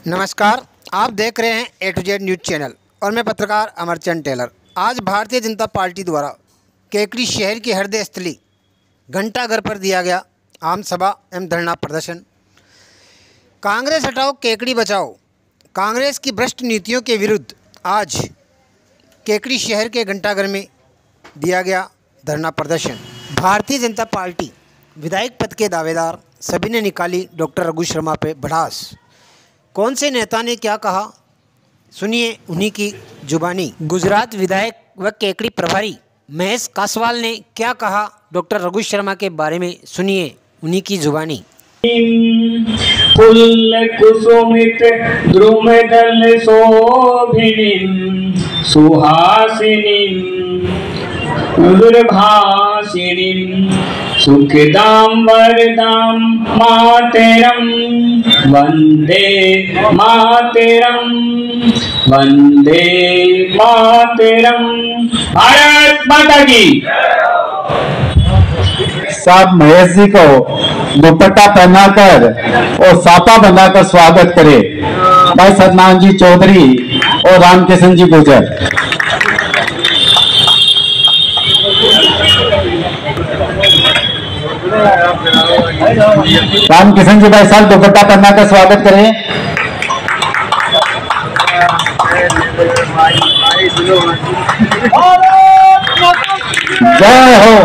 नमस्कार, आप देख रहे हैं ए टू जेड न्यूज़ चैनल और मैं पत्रकार अमरचंद टेलर। आज भारतीय जनता पार्टी द्वारा केकड़ी शहर की हृदय स्थली घंटाघर पर दिया गया आम सभा एवं धरना प्रदर्शन। कांग्रेस हटाओ केकड़ी बचाओ, कांग्रेस की भ्रष्ट नीतियों के विरुद्ध आज केकड़ी शहर के घंटाघर में दिया गया धरना प्रदर्शन। भारतीय जनता पार्टी विधायक पद के दावेदार सभी ने निकाली डॉक्टर रघु शर्मा पे भड़ास। कौन से नेता ने क्या कहा, सुनिए उन्हीं की जुबानी। गुजरात विधायक व केकड़ी प्रभारी महेश कासवाल ने क्या कहा डॉक्टर रघु शर्मा के बारे में, सुनिए उन्हीं की जुबानी। फुल्ल कुसुमित द्रुमदल शोभिनीं सुहासिनीं दुर्भाषिणीं सुखदां वरदां मातरं वन्दे मातरं वन्दे मातरं। भारत माता की। साहब महेश जी को दुपट्टा पहनाकर और सापा बनाकर स्वागत करे। भाई सतनाम जी चौधरी और रामकिशन जी गुजर। रामकिशन जी भाई साहब दुपट्टा पहनाकर स्वागत करें। जय हो।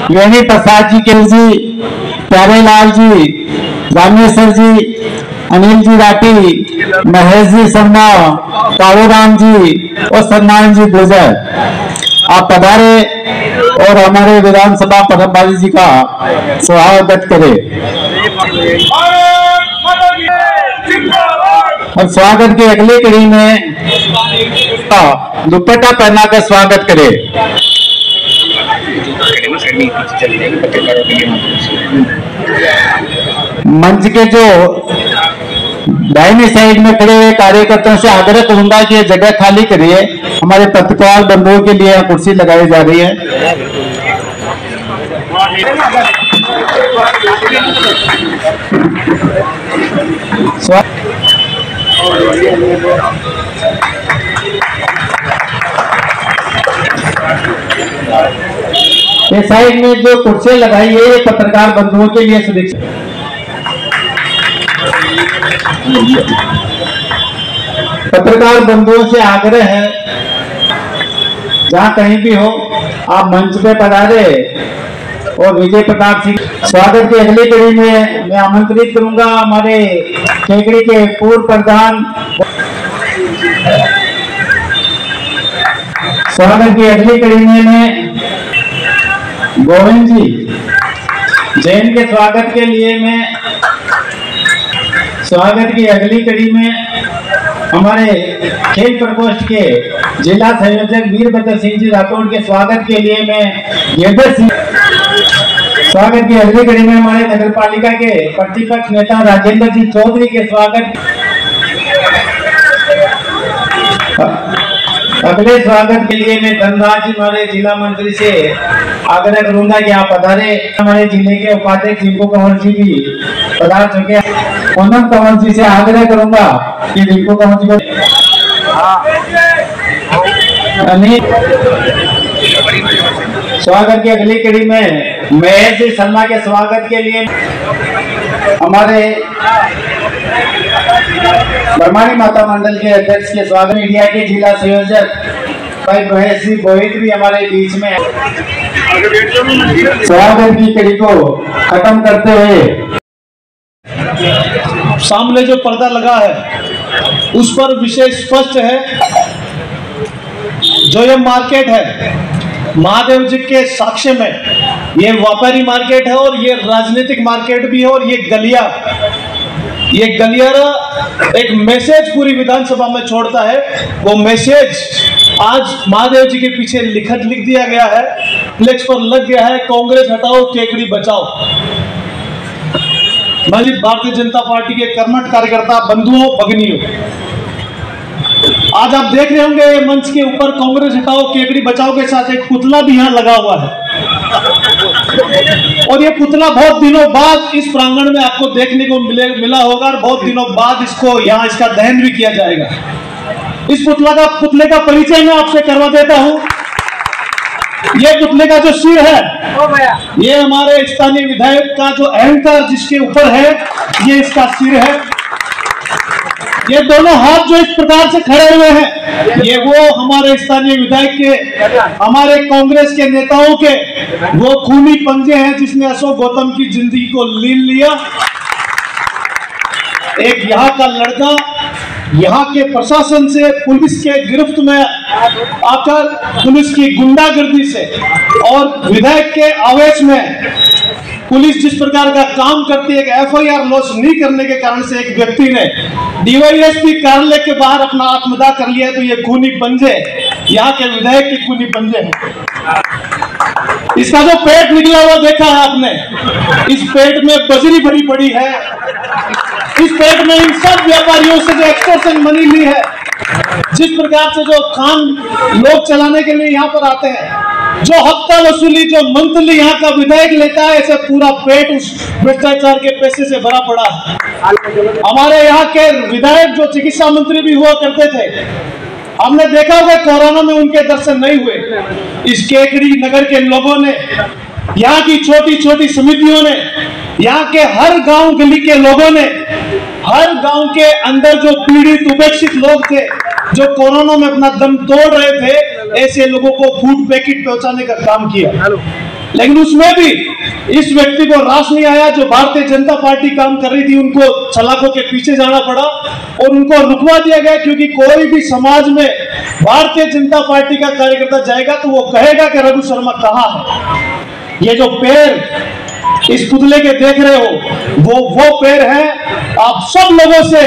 वेणी प्रसाद जी के जी, प्यारेलाल जी, रामेश्वर जी, अनिल जी राठी, महेश जी शर्मा, कालूराम जी और सत्यनारायण जी गुजर, आप पधारे और हमारे विधानसभा प्रभारी जी का स्वागत करें। और स्वागत की अगली कड़ी में दुपट्टा पहनाकर स्वागत करें। मंच के जो दाहिनी साइड में खड़े हुए कार्यकर्ताओं से आग्रह करूंगा कि ये जगह खाली करिए। हमारे पत्रकार बंधुओं के लिए कुर्सी लगाई जा रही है। ये साइड में जो कुर्सियां लगाई है ये पत्रकार बंधुओं के लिए सुरक्षित। पत्रकार बंधुओं से आग्रह है, जहां कहीं भी हो आप मंच पे पधारे और विजय प्रताप सिंह। स्वागत की अगली कड़ी में मैं आमंत्रित करूंगा हमारे केकड़ी के पूर्व प्रधान। स्वागत की अगली कड़ी में मैं गोविंद जी जैन के स्वागत के लिए मैं स्वागत की अगली कड़ी में हमारे खेल प्रकोष्ठ के जिला संयोजक वीरभद्र सिंह जी राठौड़ के स्वागत के लिए मैं गिरधर सिंह। स्वागत की अगली कड़ी में हमारे नगर पालिका के प्रतिपक्ष नेता राजेंद्र जी चौधरी के स्वागत। अगले स्वागत के लिए मैं धनराज जी हमारे जिला मंत्री से आग्रह करूंगा कि आप पधारे। हमारे जिले के उपाध्यक्ष रिंकू कंवर जी भी पधार चुके हैं। पूनम कंवर जी से आग्रह करूंगा कि रिंकू कंवर जी को स्वागत की अगली कड़ी में महेश जी शर्मा के स्वागत के लिए हमारे ब्रह्माणी माता मंडल के अध्यक्ष के स्वागत। मीडिया के जिला संयोजक भाई महेश जी बोहित भी हमारे बीच में स्वागत की कड़ी को खत्म करते हुए सामने जो पर्दा लगा है उस पर विषय स्पष्ट है। जो ये मार्केट है महादेव जी के साक्ष्य में, ये व्यापारी मार्केट है और ये राजनीतिक मार्केट भी है। और ये गलियारा एक मैसेज पूरी विधानसभा में छोड़ता है। वो मैसेज आज महादेव जी के पीछे लिख दिया गया है, फ्लेक्स पर लग गया है, कांग्रेस हटाओ केकड़ी बचाओ। भारतीय जनता पार्टी के कर्मठ कार्यकर्ता बंधुओं भगिनियों, आज आप देख रहे होंगे मंच के ऊपर कांग्रेस हटाओ केकड़ी बचाओ के साथ एक पुतला भी यहाँ लगा हुआ है। और ये पुतला बहुत दिनों बाद इस प्रांगण में आपको देखने को मिला होगा और बहुत दिनों बाद इसको यहाँ इसका दहन भी किया जाएगा। इस पुतले का परिचय मैं आपसे करवा देता हूँ। ये पुतले का जो सिर है, ये हमारे स्थानीय विधायक का जो अहंकार जिसके ऊपर है, ये इसका सिर है। ये दोनों हाथ जो इस प्रकार से खड़े हुए हैं, ये वो हमारे स्थानीय विधायक के, हमारे कांग्रेस के नेताओं के वो खूनी पंजे हैं जिसने अशोक गौतम की जिंदगी को लीन लिया। एक यहाँ का लड़का यहाँ के प्रशासन से, पुलिस के गिरफ्त में आकर, पुलिस की गुंडागर्दी से और विधायक के आवेश में पुलिस जिस प्रकार का काम करती है, एक FIR लॉन्च नहीं करने के कारण से एक व्यक्ति ने DYSP कार्यालय के बाहर अपना आत्मदाह कर लिया। तो ये खूनी पंजे यहाँ के विधायक के खूनी पंजे हैं। इसका जो पेट निकला हुआ देखा है आपने, इस पेट में बजरी भरी पड़ी है। इस पेट में इन सब व्यापारियों से जो एक्सटॉर्शन मनी ली है, जिस प्रकार से जो खान लोग चलाने के लिए यहाँ पर आते हैं, जो हफ्ता वसूली जो मंथली यहाँ का विधायक लेता है, ऐसे पूरा पेट उस भ्रष्टाचार के पैसे से भरा पड़ा है। हमारे यहाँ के विधायक जो चिकित्सा मंत्री भी हुआ करते थे, हमने देखा होगा कोरोना में उनके दर्शन नहीं हुए। इस केकड़ी नगर के लोगों ने, यहाँ की छोटी छोटी समितियों ने, यहाँ के हर गांव गली के लोगों ने, हर गांव के अंदर जो पीड़ित उपेक्षित लोग थे, जो कोरोना में अपना दम तोड़ रहे थे, ऐसे लोगों को फूड पैकेट पहुंचाने का काम किया। लेकिन उसमें भी इस व्यक्ति को रास नहीं आया। जो भारतीय जनता पार्टी काम कर रही थी, उनको सलाखों के पीछे जाना पड़ा और उनको रुकवा दिया गया, क्योंकि कोई भी समाज में भारतीय जनता पार्टी का कार्यकर्ता जाएगा तो वो कहेगा कि रघु शर्मा कहाँ है। ये जो पैर इस पुतले के देख रहे हो, वो पैर है। आप सब लोगों से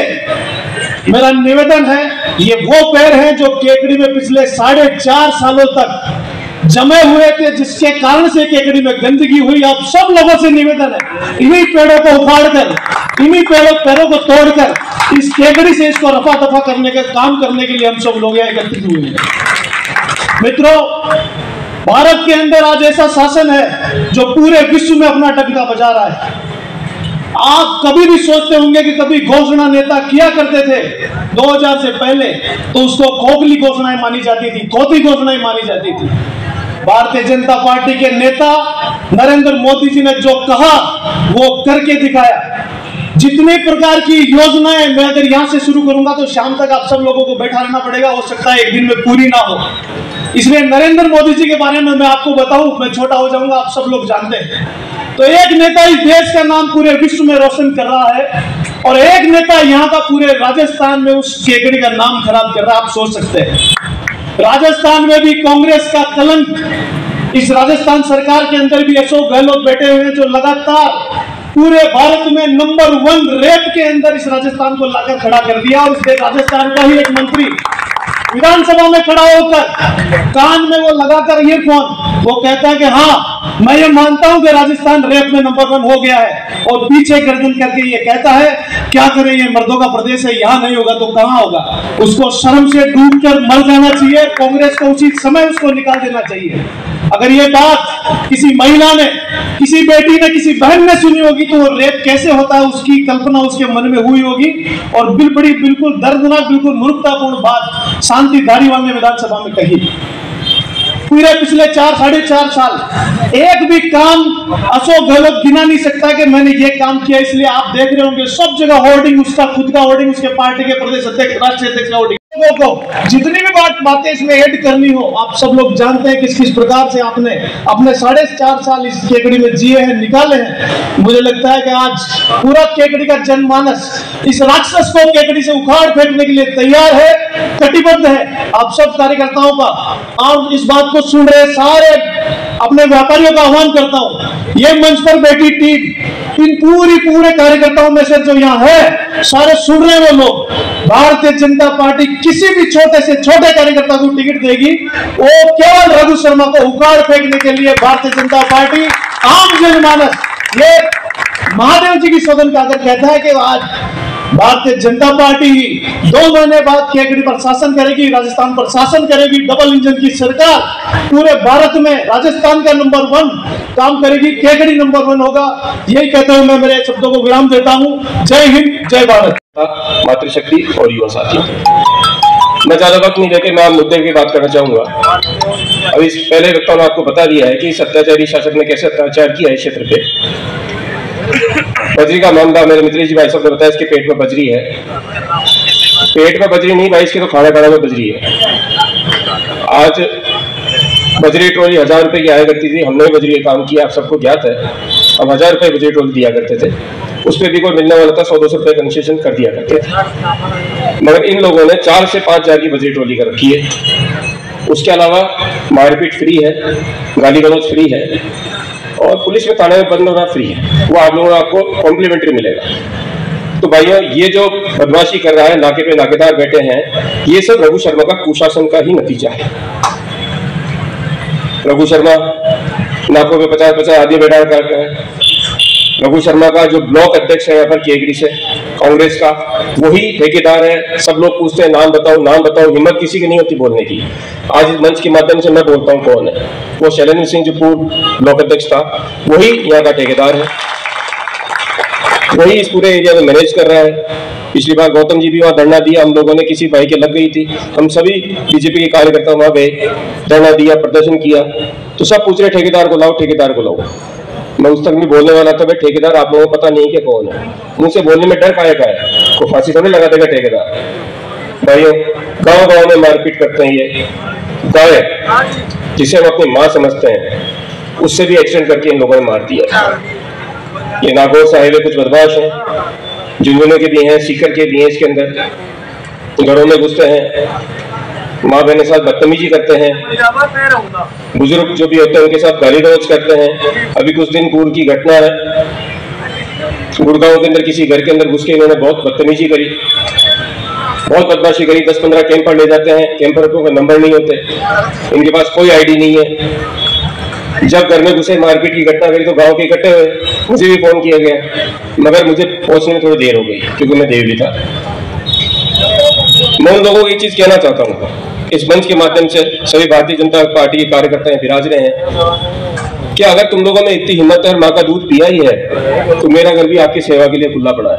मेरा निवेदन है, ये वो पैर हैं जो केकड़ी में पिछले 4.5 सालों तक जमे हुए थे, जिसके कारण से केकड़ी में गंदगी हुई। आप सब लोगों से निवेदन है, इन्हीं पेड़ों को उखाड़कर, इन्हीं पैरों को तोड़कर इस केकड़ी से इसको रफा दफा करने का काम करने के लिए हम सब लोग यहाँ एकत्रित हुए हैं। मित्रों, भारत के अंदर आज ऐसा शासन है जो पूरे विश्व में अपना डंका बजा रहा है। आप कभी भी सोचते होंगे कि कभी घोषणा नेता किया करते थे 2000 से पहले, तो उसको खोखली घोषणाएं मानी जाती थी, खोती घोषणाएं मानी जाती थी। भारतीय जनता पार्टी के नेता नरेंद्र मोदी जी ने जो कहा वो करके दिखाया। जितने प्रकार की योजनाएं मैं अगर यहां से शुरू करूंगा तो शाम तक आप सब लोगों को बैठा रहना पड़ेगा, हो सकता है एक दिन में पूरी ना हो। इसलिए नरेंद्र मोदी जी के बारे में मैं आपको बताऊं, मैं छोटा हो जाऊंगा, आप सब लोग जानते हैं। तो एक नेता इस देश का नाम पूरे विश्व में रोशन कर रहा है और एक नेता यहाँ का पूरे राजस्थान में उस केकड़ी का नाम खराब कर रहा है। आप सोच सकते हैं, राजस्थान में भी कांग्रेस का कलंक, इस राजस्थान सरकार के अंदर भी अशोक गहलोत बैठे हुए हैं जो लगातार पूरे भारत में नंबर 1 रेप के अंदर इस राजस्थान को लाकर खड़ा कर दिया। और इस राजस्थान का ही एक मंत्री विधानसभा में खड़ा होकर कान में वो लगाकर ईयरफोन वो कहता है कि हाँ मैं ये मानता हूं कि राजस्थान रेप में नंबर 1 हो गया है, और पीछे गर्दन करके ये कहता है क्या करें, ये मर्दों का प्रदेश है, यहाँ नहीं होगा तो कहाँ होगा। उसको शर्म से डूबकर मर जाना चाहिए। कांग्रेस को उचित समय उसको निकाल देना चाहिए। अगर ये बात किसी महिला ने, किसी बेटी ने, किसी बहन ने सुनी होगी तो वो रेप कैसे होता है उसकी कल्पना उसके मन में हुई होगी। और बिल्कुल दर्दनाक, बिल्कुल मूर्खतापूर्ण बात शांति धारीवाल ने विधानसभा में कही। पूरे पिछले 4-4.5 साल एक भी काम अशोक गहलोत गिना नहीं सकता कि मैंने ये काम किया। इसलिए आप देख रहे होंगे सब जगह होर्डिंग, उसका खुद का होर्डिंग, उसके पार्टी के प्रदेश अध्यक्ष, राष्ट्रीय अध्यक्ष का होर्डिंग। को जितनी भी बातें इसमें ऐड करनी हो, आप सब लोग जानते हैं किस किस प्रकार से आपने अपने 4.5 साल इस केकड़ी में जिए हैं, निकाले हैं। मुझे लगता है कि आज पूरा केकड़ी का जनमानस इस राक्षस को केकड़ी से उखाड़ फेंकने के लिए तैयार है, कटिबद्ध है। आप सब कार्यकर्ताओं का और इस बात को सुन रहे सारे अपने व्यापारियों का आह्वान करता हूं, ये मंच पर बैठी टीम, इन पूरे कार्यकर्ताओं में से जो यहाँ है सारे सुन रहे वो लोग, भारतीय जनता पार्टी किसी भी छोटे से छोटे कार्यकर्ता को टिकट देगी, वो केवल रघु शर्मा को उखाड़ फेंकने के लिए भारतीय जनता पार्टी आम जनमानस, ये महादेव जी की सौगंध का अगर कहता है कि आज भारतीय जनता पार्टी 2 महीने बाद केकड़ी पर शासन करेगी, राजस्थान पर शासन करेगी। डबल इंजन की सरकार पूरे भारत में राजस्थान का नंबर 1 काम करेगी, केकड़ी नंबर 1 होगा। यही कहते हुए मैं मेरे शब्दों को विराम देता हूं। जय हिंद, जय भारत। मातृशक्ति और युवा साथी, मैं ज्यादा वक्त नहीं लेके मैं मुद्दे की बात करना चाहूंगा। अभी पहले वक्ताओं ने आपको बता दिया है कि इस अत्याचारी शासक ने कैसे अत्याचार किया है इस क्षेत्र पे। बजरी का मामला मेरे मित्र जी भाई साहब ने बताया, इसके पेट में बजरी है। पेट में बजरी नहीं भाई, इसके तो खाना खाना में बजरी है। आज बजरी ट्रॉली 1000 रुपए की आया करती थी, हमने बजरी का काम किया, आप सबको ज्ञात है। हम 1000 रुपए बजरी ट्रॉली दिया करते थे, उस पर भी कोई मिलने वाला था 100-200 रुपए कंसेशन कर दिया करते थे। मगर इन लोगों ने 4 से 5 हजार की बजरी ट्रॉली कर रखी है। उसके अलावा मारपीट फ्री है, गाली गलौज फ्री है, और पुलिस में थाने में बंद होना फ्री है। वो आप लोगों को आपको कॉम्प्लीमेंट्री मिलेगा। तो भाइयों, ये जो बदमाशी कर रहा है, नाके पे नाकेदार बैठे हैं, ये सब रघु शर्मा का कुशासन का ही नतीजा है। रघु शर्मा नाकों पे 50-50 आदमी बैठा करते हैं। रघु शर्मा का जो ब्लॉक अध्यक्ष है यहाँ पर केकड़ी से कांग्रेस का, वही ठेकेदार है। सब लोग पूछते हैं नाम बताओ, नाम बताओ, हिम्मत किसी की नहीं होती बोलने की। आज इस मंच के माध्यम से मैं बोलता हूँ कौन है वो। शैलेंद्र सिंह जो पूर्व ब्लॉक अध्यक्ष था, वही यहाँ का ठेकेदार है, वही इस पूरे एरिया में मैनेज कर रहा है। पिछली बार गौतम जी भी वहाँ धरना दिया, हम लोगों ने किसी भाई के लग गई थी, हम सभी बीजेपी के कार्यकर्ता वहां गए, धरना दिया, प्रदर्शन किया। तो सब पूछ रहे ठेकेदार को लाओ, ठेकेदार को लाओ। मैं उस तक भी बोलने वाला था, भाई ठेकेदार आप लोगों को पता नहीं कि कौन है, मुझसे बोलने में डर काहे का है, को फांसी थोड़ी लगा देगा ठेकेदार। भाइयों, गांव गांव में मारपीट करते हैं ये गाय, जिसे हम अपनी माँ समझते हैं, उससे भी एक्सीडेंट करके इन लोगों ने मार दिया। ये नागौर से आए हुए कुछ बदमाश हैं, झुंझुनू के भी हैं, सीकर के भी हैं, इसके अंदर घरों में घुसते हैं, माँ बहन के साथ बदतमीजी करते हैं, बुजुर्ग जो भी होते हैं उनके साथ गाली गलौज करते हैं। अभी कुछ दिन पूर्व की घटना है, गुड़गांव के अंदर किसी घर के अंदर घुस के इन्होंने बहुत बदतमीजी करी, बहुत बदमाशी करी। 10-15 कैंपर ले जाते हैं, कैंपर को नंबर नहीं होते, इनके पास कोई आईडी नहीं है। जब घर में घुसे मारपीट की घटना करी तो गांव के इकट्ठे हुए, मुझे भी फोन किया गया, मगर मुझे पहुंचने में थोड़ी देर हो गई क्योंकि मैं देव भी था। मैं उन लोगों को एक चीज कहना चाहता हूँ, इस मंच के माध्यम से सभी भारतीय जनता पार्टी के कार्यकर्ता विराज रहे हैं कि अगर तुम लोगों में इतनी हिम्मत है और माँ का दूध पिया ही है, तो मेरा घर भी आपकी सेवा के लिए खुला पड़ा है।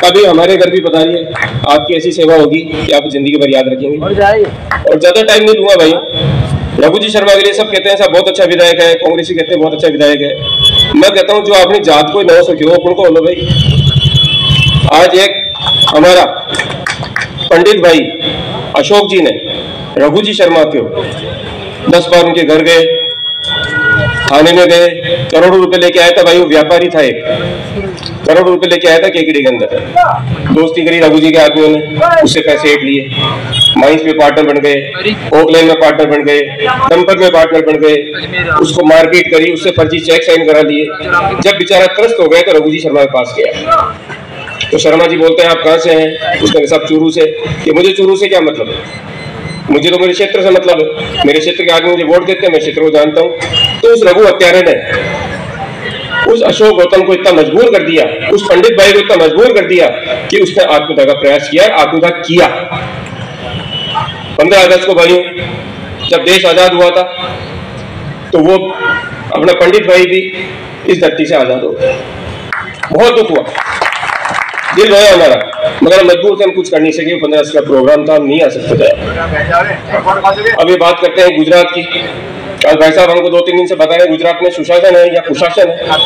कभी हमारे घर भी पधारिए, आपकी ऐसी सेवा होगी कि आप जिंदगी भर याद रखेंगे। और ज्यादा टाइम नहीं लूंगा भाई। रघु जी शर्मा के लिए सब कहते हैं साहब बहुत अच्छा विधायक है, कांग्रेसी कहते हैं बहुत अच्छा विधायक है। मैं कहता हूँ जो अपनी जात को 900 किलो उनको बोलो भाई। आज एक हमारा पंडित भाई अशोक जी ने रघु जी शर्मा के 10 बार उनके घर गए, थाने में गए, करोड़ों रुपए लेके आया था भाई। वो व्यापारी था, एक करोड़ रुपए लेके आया था केकड़ी के अंदर। दोस्ती करी रघु जी के आदमियों ने, उससे पैसे ऐड लिए, माइंस में पार्टनर बन गए, ओकलैंड में पार्टनर बन गए, दमपत में पार्टनर बन गए, उसको मारपीट करी, उससे फर्जी चेक साइन करा लिए। जब बेचारा त्रस्त हो गया तो रघु जी शर्मा के पास गया। तो शर्मा जी बोलते हैं आप कहाँ से हैं? उसने सब चूरू से। कि मुझे चूरू से क्या मतलब है, मुझे तो मेरे क्षेत्र से मतलब है, मेरे क्षेत्र के आदमी मुझे वोट देते हैं, मैं क्षेत्र को जानता हूँ। तो उस रघु हत्यारे ने उस अशोक गौतम को इतना मजबूर कर दिया, उस पंडित भाई को इतना मजबूर कर दिया कि उसने आत्महत्या का प्रयास किया, आत्महत्या किया। 15 अगस्त को भाइयों जब देश आजाद हुआ था तो वो अपना पंडित भाई भी इस धरती से आजाद हो गया। बहुत दुख हुआ, दिल रोया हमारा, मगर मजबूर थे, हम कुछ कर नहीं सके। 15 अगस्त का प्रोग्राम था, हम नहीं आ सकते थे। अभी बात करते हैं गुजरात की। आज भाई साहब हमको 2-3 दिन से बता रहे गुजरात में सुशासन है या कुशासन है।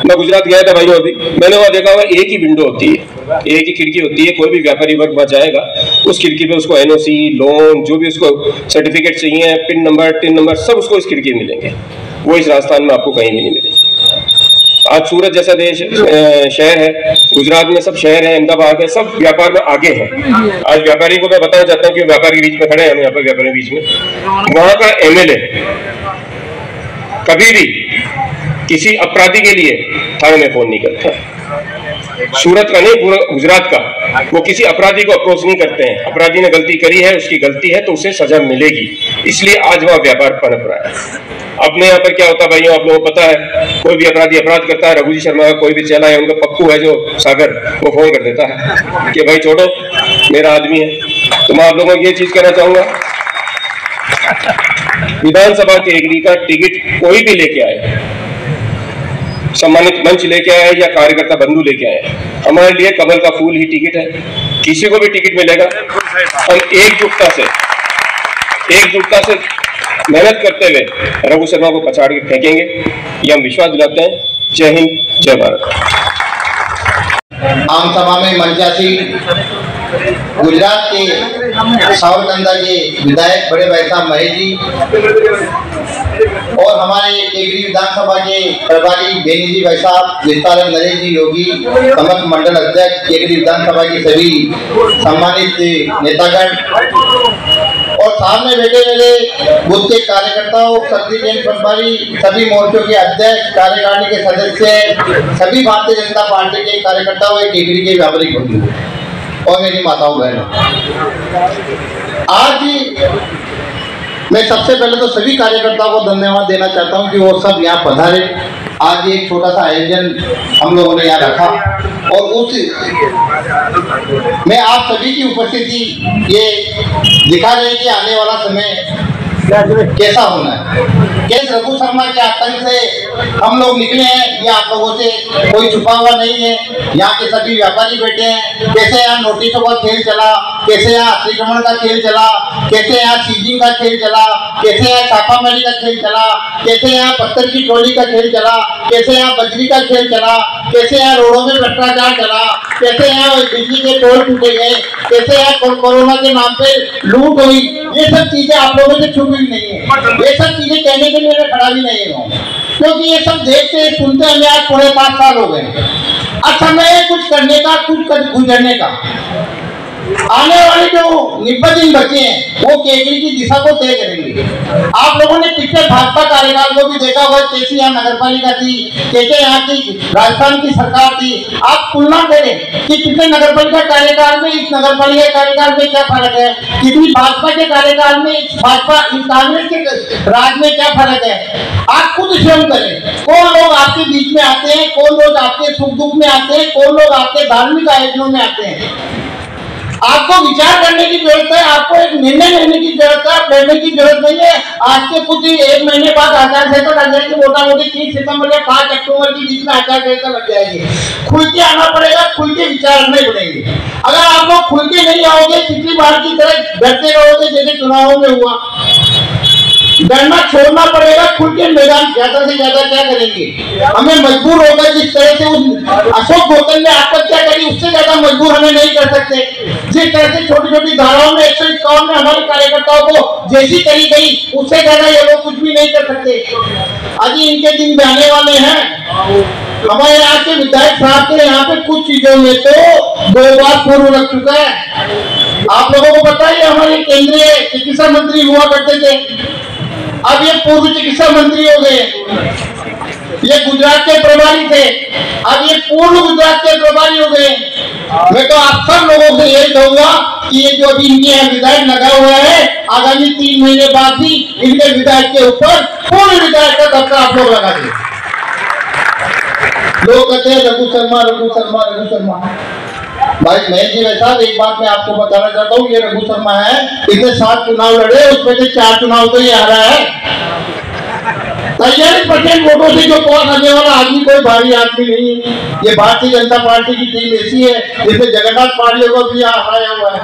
मैं गुजरात गया था भाइयों, अभी मैंने वहां देखा हुआ एक ही विंडो होती है, एक ही खिड़की होती है। कोई भी व्यापारी वर्ग वहां जाएगा, उस खिड़की पे उसको एनओसी, लोन, जो भी उसको सर्टिफिकेट चाहिए, पिन नंबर, टिन नंबर, सब उसको इस खिड़की में मिलेंगे। वो इस राजस्थान में आपको कहीं भी नहीं मिलेंगे। आज सूरत जैसा देश शहर है, गुजरात में सब शहर है, अहमदाबाद है, सब व्यापार में आगे है। आज व्यापारी को मैं बताना चाहता हूँ कि व्यापारी के बीच में खड़े हैं हम यहाँ पर, व्यापारी के बीच में। वहां का एमएलए कभी भी किसी अपराधी के लिए थाने में फोन नहीं करता। सूरत का नहीं, पूरा गुजरात का वो किसी अपराधी को अप्रोच नहीं करते हैं। अपराधी ने गलती करी है, उसकी गलती है तो उसे सजा मिलेगी, इसलिए आज वह व्यापार पनप रहा है। अपने यहाँ पर क्या होता है भाइयों, आप लोगों को पता है, कोई भी अपराधी अपराध करता है, रघु जी शर्मा का कोई भी चेला है, उनका पप्पू है जो सागर, वो फोन कर देता है कि भाई छोड़ो, मेरा आदमी है। तो मैं आप लोगों को ये चीज कहना चाहूंगा, विधानसभा केकड़ी का टिकट कोई भी लेके आए, सम्मानित मंच लेके आए या कार्यकर्ता बंधु लेके आए, हमारे लिए कमल का फूल ही टिकट है। किसी को भी टिकट मिलेगा, हम एकजुटता से मेहनत करते हुए रघु शर्मा को पछाड़ के फेंकेंगे, ये हम विश्वास दिलाते हैं। जय हिंद, जय भारत। आम सभा में मंचासीन गुजरात के सावरकंदा के विधायक बड़े भाई साहब महेश जी और हमारे केकड़ी विधानसभा के प्रभारी बेनी जी भाई साहब, विस्तारक नरेश जी योगी, समस्त मंडल अध्यक्ष, केकड़ी विधानसभा के सभी सम्मानित नेतागण और सामने बैठे मेरे बूथ के कार्यकर्ताओं, सक्रिय प्रभारी, सभी मोर्चों के अध्यक्ष, कार्यकारिणी के सदस्य, सभी भारतीय जनता पार्टी के कार्यकर्ताओं, केकड़ी के व्यापारिक बंधु और मेरी माताओं बहनों, आज मैं सबसे पहले तो सभी कार्यकर्ताओं को धन्यवाद देना चाहता हूं कि वो सब यहाँ पधारे। आज ये एक छोटा सा आयोजन हम लोगों ने यहाँ रखा और उस में आप सभी की उपस्थिति ये दिखा रही है कि आने वाला समय कैसा होना है। केस रघु शर्मा के आतंक से हम लोग निकले हैं, ये आप लोगों से कोई छुपा हुआ नहीं है। यहाँ के सभी व्यापारी बैठे हैं, कैसे यहाँ नोटिसों का खेल चला, कैसे यहाँ अतिक्रमण का खेल चला, कैसे यहाँ सीजिंग का खेल चला, कैसे यहाँ छापामारी का खेल चला, कैसे यहाँ पत्थर की टोली का खेल चला, कैसे यहाँ बजरी का खेल चला, कैसे यहाँ रोडों में भ्रष्टाचार चला, कैसे यहाँ बिजली के पोल टूटे गए, कैसे यहाँ कोरोना के नाम पे लूट हुई। ये सब चीजें आप लोगों से छुपी नहीं है, ये सब चीजें कहने के लिए मैं खड़ा भी नहीं हूँ, क्योंकि ये सब देखते सुनते हमें आज पूरे 5 साल हो गए। अब समय है कुछ करने का, कुछ गुजरने का। आने वाले जो 90 दिन बचे हैं वो केकड़ी की दिशा को तय करेंगे। आप लोगों ने पिछले भाजपा कार्यकाल को भी देखा होगा, कैसी यहाँ नगर पालिका थी, कैसे यहाँ की राजस्थान की सरकार थी। आप तुलना करें कि पिछले नगर पालिका कार्यकाल में इस नगर पालिका कार्यकाल में क्या फर्क है, कितनी भाजपा के कार्यकाल में भाजपा कांग्रेस के राज में क्या फर्क है। आप खुद स्वयं करें, कौन लोग आपके बीच में आते हैं, कौन लोग आपके सुख दुख में आते हैं, कौन लोग आपके धार्मिक आयोजनों में आते हैं। आपको विचार करने की जरूरत है, आपको एक निर्णय लेने की जरूरत है, प्रेरने की जरूरत नहीं है। आज के कुछ 1 महीने बाद आचार संहिता लग जाएगी, मोटा मोटी 3 सितंबर या 5 अक्टूबर के बीच में आचार संहिता लग जाएगी। खुल के आना पड़ेगा, खुल के विचार करने पड़ेंगे। अगर आप लोग खुल के नहीं आओगे, पिछली बार की तरह डरते रहोगे जैसे चुनावों में हुआ, डरना छोड़ना पड़ेगा। खुल के मैदान ज्यादा से ज्यादा क्या करेंगे, हमें मजबूर होगा। जिस तरह से उस अशोक गौतम ने आत्महत्या करी, उससे ज्यादा मजबूर हमें नहीं कर सकते। जिस तरह से छोटी छोटी धाराओं में 151 में हमारे कार्यकर्ताओं को जैसी करी गई, उससे ज्यादा ये लोग कुछ भी नहीं कर सकते। आज इनके दिन भी आने वाले हैं। हमारे यहाँ के विधायक साहब के यहाँ पे कुछ चीजों में तो 2 बार पूर्व लग चुका है। आप लोगों को पता है हमारे केंद्रीय चिकित्सा मंत्री हुआ करते थे, अब ये पूर्व चिकित्सा मंत्री हो गए। ये गुजरात के प्रभारी थे, अब ये पूर्व गुजरात के प्रभारी हो गए। मैं तो आप सब लोगों से यही कहूंगा कि ये जो अभी इनके यहाँ विधायक लगा हुआ है, आगामी 3 महीने बाद भी इनके विधायक के ऊपर पूर्व विधायक का दबका आप लोग लगा दें। लोग कहते हैं रघु शर्मा, रघु शर्मा, रघु शर्मा। भाई महेश जी साहब, एक बात मैं आपको बताना चाहता हूँ, ये रघु शर्मा है, इसने 7 चुनाव लड़े, उसमें से 4 चुनाव तो ये आ रहा है। 43% वोटों से जो पास आने वाला आदमी कोई भारी आदमी नहीं है। ये भारतीय जनता पार्टी की टीम ऐसी है जिसमें जगन्नाथ पार्टी को भी हराया हुआ है।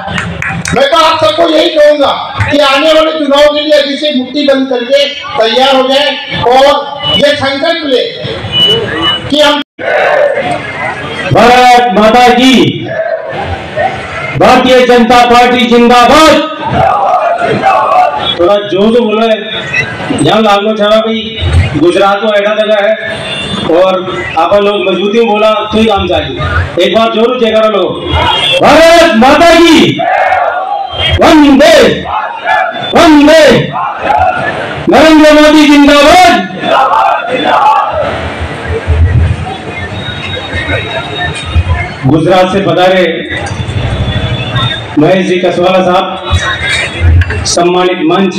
मैं तो आप सबको यही कहूंगा कि आने वाले चुनाव के लिए अभी से मुट्ठी बंद करके तैयार हो जाए और ये संकल्प ले कि हम भारत माता की, भारतीय जनता पार्टी जिंदाबाद। थोड़ा जोर से बोलो, यहाँ लागू छाड़ा भाई गुजरात को ऐसा जगह है और आप लोग मजबूती में बोला तो ही काम चाहिए। एक बार जोर जयकारा लो। भारत माता की, वंदे वंदे, नरेंद्र मोदी जिंदाबाद। गुजरात से पधारे महेश जी कसवाला साहब, सम्मानित मंच,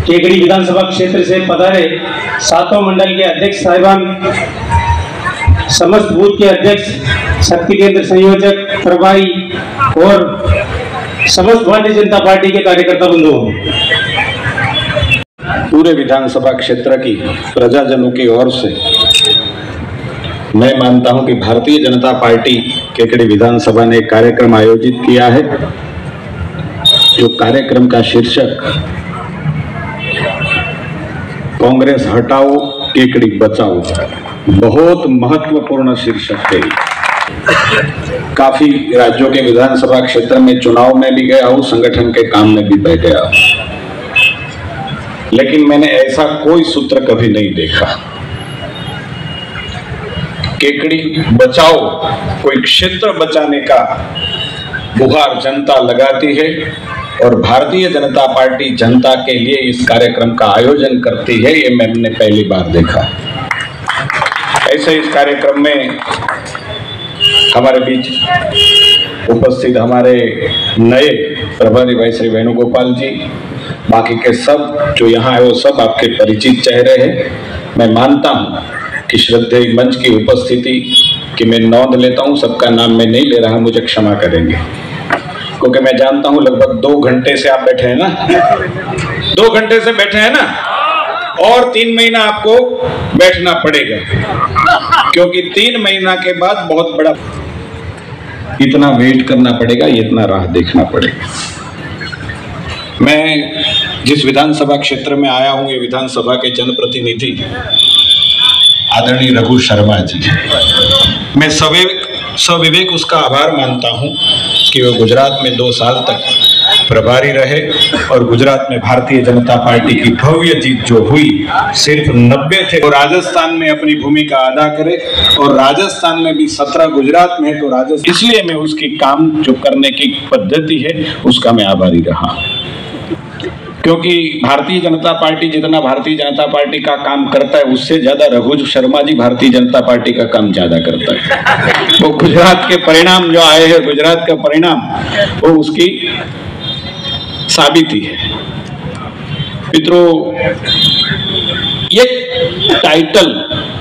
केकड़ी विधानसभा क्षेत्र से पधारे सातों मंडल के अध्यक्ष साहिबान, समस्त बूथ के अध्यक्ष, शक्ति केंद्र संयोजक, प्रभारी और समस्त भारतीय जनता पार्टी के कार्यकर्ता बंधुओं, पूरे विधानसभा क्षेत्र की प्रजाजनों की ओर से मैं मानता हूं कि भारतीय जनता पार्टी केकड़ी विधानसभा ने एक कार्यक्रम आयोजित किया है, जो कार्यक्रम का शीर्षक कांग्रेस हटाओ केकड़ी बचाओ, बहुत महत्वपूर्ण शीर्षक है। काफी राज्यों के विधानसभा क्षेत्र में चुनाव में भी गया हूं, संगठन के काम में भी बह गया, लेकिन मैंने ऐसा कोई सूत्र कभी नहीं देखा। केकड़ी बचाओ कोई क्षेत्र बचाने का गुहार जनता लगाती है और भारतीय जनता पार्टी जनता के लिए इस कार्यक्रम का आयोजन करती है, ये मैंने पहली बार देखा। ऐसे इस कार्यक्रम में हमारे बीच उपस्थित हमारे नए प्रभारी भाई श्री वेणुगोपाल जी, बाकी के सब जो यहाँ है वो सब आपके परिचित चेहरे हैं। मैं मानता हूँ कि श्रद्धेय मंच की उपस्थिति कि मैं नोंद लेता हूँ, सबका नाम मैं नहीं ले रहा, मुझे क्षमा करेंगे, क्योंकि मैं जानता हूँ लगभग 2 घंटे से आप बैठे हैं ना, 2 घंटे से बैठे हैं ना, और 3 महीना आपको बैठना पड़ेगा, क्योंकि 3 महीना के बाद बहुत बड़ा इतना वेट करना पड़ेगा, इतना राह देखना पड़ेगा। मैं जिस विधानसभा क्षेत्र में आया हूँ, ये विधानसभा के जनप्रतिनिधि आदरणीय रघु शर्मा जी, मैं सविवेक उसका आभार मानता हूं कि वो गुजरात में 2 साल तक प्रभारी रहे और गुजरात में भारतीय जनता पार्टी की भव्य जीत जो हुई सिर्फ 90 थे, और राजस्थान में अपनी भूमिका अदा करे, और राजस्थान में भी 17 गुजरात में है, तो राजस्थान, इसलिए मैं उसकी काम जो करने की पद्धति है उसका मैं आभारी रहा, क्योंकि भारतीय जनता पार्टी जितना भारतीय जनता पार्टी का काम करता है उससे ज्यादा रघु शर्मा जी भारतीय जनता पार्टी का काम ज्यादा करता है। वो गुजरात के परिणाम जो आए हैं, गुजरात का परिणाम, वो उसकी साबिती है। मित्रों, ये टाइटल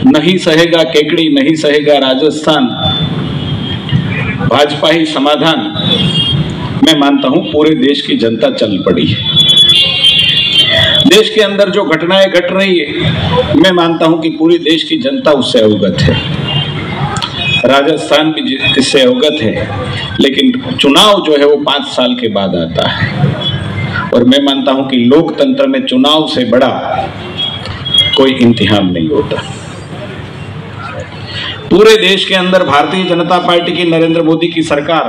नहीं सहेगा केकड़ी, नहीं सहेगा राजस्थान, भाजपा ही समाधान, मैं मानता हूं पूरे देश की जनता चल पड़ी है। देश के अंदर जो घटनाएं घट रही है, मैं मानता हूं कि पूरी देश की जनता उससे अवगत है, राजस्थान भी इससे अवगत है, लेकिन चुनाव जो है वो 5 साल के बाद आता है, और मैं मानता हूं कि लोकतंत्र में चुनाव से बड़ा कोई इम्तिहान नहीं होता। पूरे देश के अंदर भारतीय जनता पार्टी की, नरेंद्र मोदी की सरकार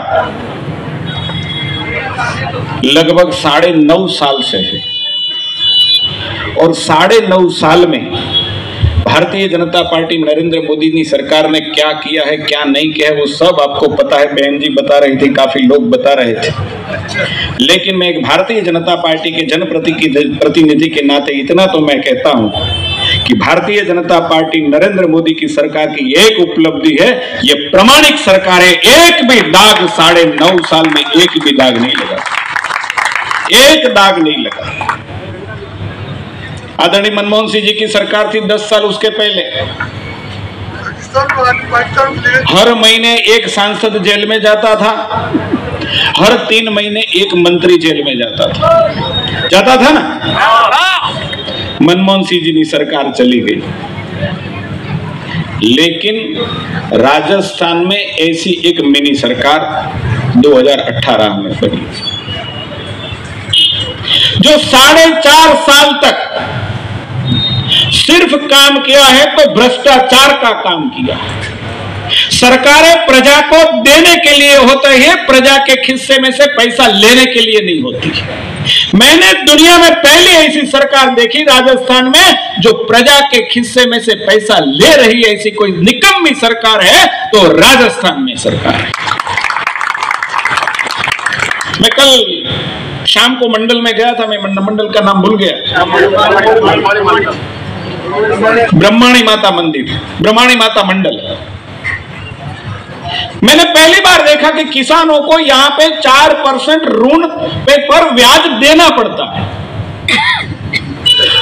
लगभग 9.5 साल से है, और 9.5 साल में भारतीय जनता पार्टी, नरेंद्र मोदी की सरकार ने क्या किया है, क्या नहीं किया है, वो सब आपको पता है। बहन जी बता रही थी, काफी लोग बता रहे थे, लेकिन मैं एक भारतीय जनता पार्टी के जनप्रतिनिधि के नाते इतना तो मैं कहता हूं कि भारतीय जनता पार्टी, नरेंद्र मोदी की सरकार की एक उपलब्धि है, ये प्रामाणिक सरकार है। एक भी दाग 9.5 साल में एक भी दाग नहीं लगा, एक दाग नहीं लगा। आदरणीय मनमोहन सिंह जी की सरकार थी 10 साल उसके पहले, हर महीने एक सांसद जेल में जाता था, हर 3 महीने एक मंत्री जेल में जाता था ना। मनमोहन सिंह जी की सरकार चली गई, लेकिन राजस्थान में ऐसी एक मिनी सरकार 2018 में बनी, जो 4.5 साल तक सिर्फ काम किया है तो भ्रष्टाचार का काम किया। सरकारें प्रजा को देने के लिए होते हैं, प्रजा के खिस्से में से पैसा लेने के लिए नहीं होती। मैंने दुनिया में पहली ऐसी सरकार देखी राजस्थान में जो प्रजा के खिस्से में से पैसा ले रही है। ऐसी कोई निकम्मी सरकार है तो राजस्थान में सरकार है। मैं कल शाम को मंडल में गया था, मैं मंडल का नाम भूल गया, ब्रह्माणी माता मंदिर, ब्रह्माणी माता मंडल। मैंने पहली बार देखा कि किसानों को यहां पे 4% ऋण पे पर ब्याज देना पड़ता है,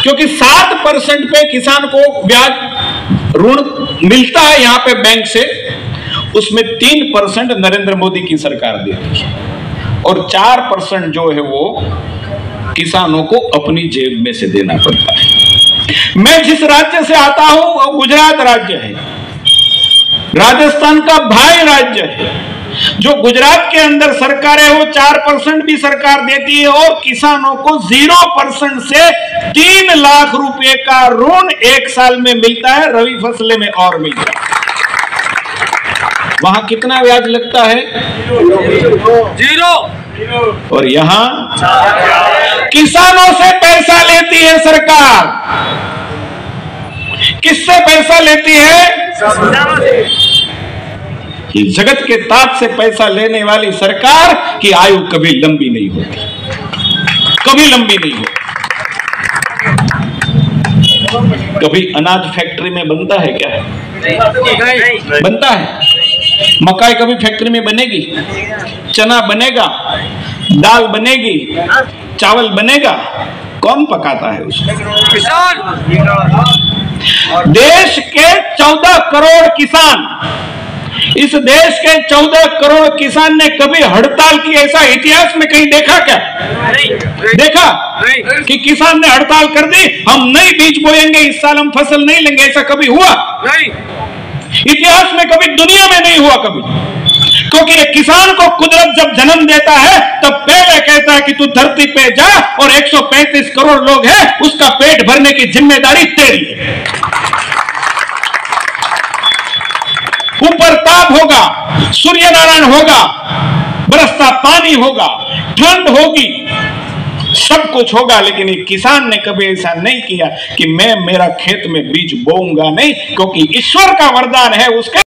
क्योंकि 7% पे किसान को ब्याज ऋण मिलता है यहां पे बैंक से, उसमें 3% नरेंद्र मोदी की सरकार देती है और 4% जो है वो किसानों को अपनी जेब में से देना पड़ता है। मैं जिस राज्य से आता हूं वो गुजरात राज्य है, राजस्थान का भाई राज्य है। जो गुजरात के अंदर सरकार है वो 4% भी सरकार देती है और किसानों को 0% से 3 लाख रुपए का ऋण एक साल में मिलता है, रबी फसलें में और मिलता है। वहां कितना ब्याज लगता है? 0। और यहां किसानों से पैसा लेती है सरकार। किससे पैसा लेती है? कि जगत के ताज से पैसा लेने वाली सरकार की आयु कभी लंबी नहीं होती, कभी लंबी नहीं होती। कभी अनाज फैक्ट्री में बनता है क्या? बनता है। मकाई कभी फैक्ट्री में बनेगी? चना बनेगा, दाल बनेगी, चावल बनेगा, कौन पकाता है उसको? किसान। देश के 14 करोड़ किसान, इस देश के 14 करोड़ किसान ने कभी हड़ताल की ऐसा इतिहास में कहीं देखा क्या? नहीं देखा। नहीं। कि किसान ने हड़ताल कर दी, हम नहीं बीज बोएंगे, इस साल हम फसल नहीं लेंगे, ऐसा कभी हुआ? नहीं। इतिहास में कभी, दुनिया में नहीं हुआ कभी। क्योंकि एक किसान को कुदरत जब जन्म देता है तब पहले कहता है कि तू धरती पे जा और 135 करोड़ लोग हैं, उसका पेट भरने की जिम्मेदारी तेरी है। ऊपर ताप होगा, सूर्य नारायण होगा, बरसता पानी होगा, ठंड होगी, सब कुछ होगा, लेकिन एक किसान ने कभी ऐसा नहीं किया कि मैं मेरा खेत में बीज बोऊंगा नहीं, क्योंकि ईश्वर का वरदान है उसके